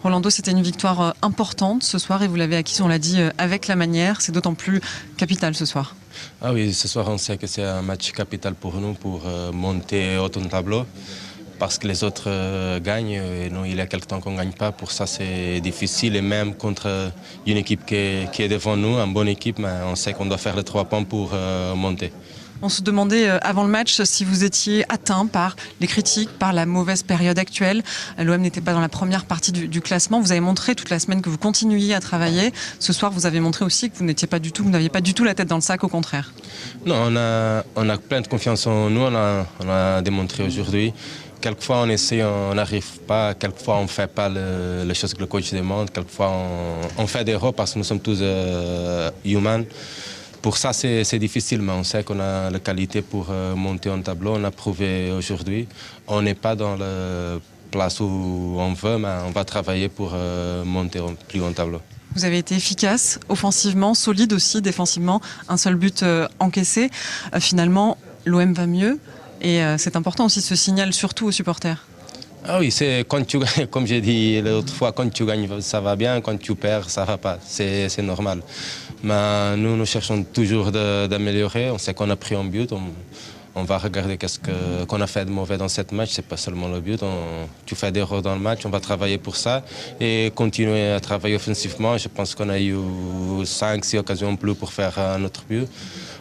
Rolando, c'était une victoire importante ce soir et vous l'avez acquise, on l'a dit, avec la manière. C'est d'autant plus capital ce soir. Ah oui, ce soir on sait que c'est un match capital pour nous pour monter au tableau. Parce que les autres gagnent et nous, il y a quelque temps qu'on ne gagne pas. Pour ça, c'est difficile. Et même contre une équipe qui est devant nous, une bonne équipe, mais on sait qu'on doit faire les 3 points pour monter. On se demandait avant le match si vous étiez atteint par les critiques, par la mauvaise période actuelle. L'OM n'était pas dans la première partie du classement. Vous avez montré toute la semaine que vous continuiez à travailler. Ce soir, vous avez montré aussi que vous n'aviez pas du tout la tête dans le sac, au contraire. Non, on a plein de confiance en nous. On a démontré aujourd'hui. Quelquefois on essaie, on n'arrive pas, quelquefois on ne fait pas les choses que le coach demande, quelquefois on fait des erreurs parce que nous sommes tous humains. Pour ça c'est difficile, mais on sait qu'on a la qualité pour monter un tableau, on a prouvé aujourd'hui. On n'est pas dans la place où on veut, mais on va travailler pour monter plus haut tableau. Vous avez été efficace, offensivement, solide aussi, défensivement, un seul but encaissé. Finalement, l'OM va mieux. Et c'est important aussi ce signal, surtout aux supporters. Ah oui, c'est quand tu gagnes, comme j'ai dit l'autre fois, quand tu gagnes, ça va bien, quand tu perds, ça ne va pas. C'est normal. Mais nous cherchons toujours d'améliorer. On sait qu'on a pris un but. On va regarder qu'est-ce qu'on a fait de mauvais dans cette match. Ce n'est pas seulement le but. Tu fais des erreurs dans le match, on va travailler pour ça et continuer à travailler offensivement. Je pense qu'on a eu 5-6 occasions plus pour faire un autre but.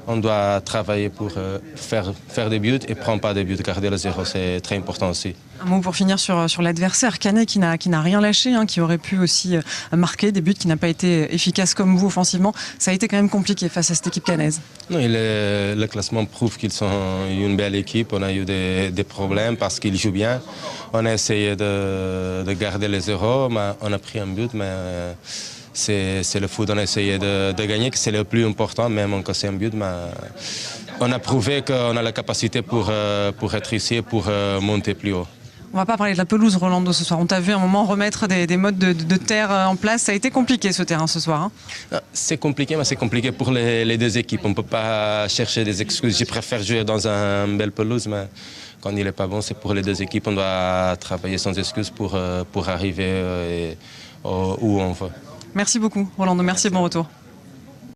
On doit travailler pour faire des buts et prendre pas des buts. Garder le zéro, c'est très important aussi. Un mot pour finir sur l'adversaire, Canet, qui n'a rien lâché, qui aurait pu aussi marquer des buts, qui n'a pas été efficace comme vous offensivement. Ça a été quand même compliqué face à cette équipe canaise. Non, le classement prouve qu'ils sont une belle équipe. On a eu des problèmes parce qu'ils jouent bien. On a essayé de garder les zéros, mais on a pris un but. Mais c'est le foot, on a essayé de gagner, que c'est le plus important, même en cassant un but. Mais on a prouvé qu'on a la capacité pour être ici et pour monter plus haut. On ne va pas parler de la pelouse, Rolando, ce soir. On t'a vu un moment remettre des modes de terre en place. Ça a été compliqué, ce terrain, ce soir. C'est compliqué, mais c'est compliqué pour les deux équipes. On ne peut pas chercher des excuses. Je préfère jouer dans une belle pelouse, mais quand il n'est pas bon, c'est pour les deux équipes. On doit travailler sans excuses pour arriver où on veut. Merci beaucoup, Rolando. Merci et bon retour.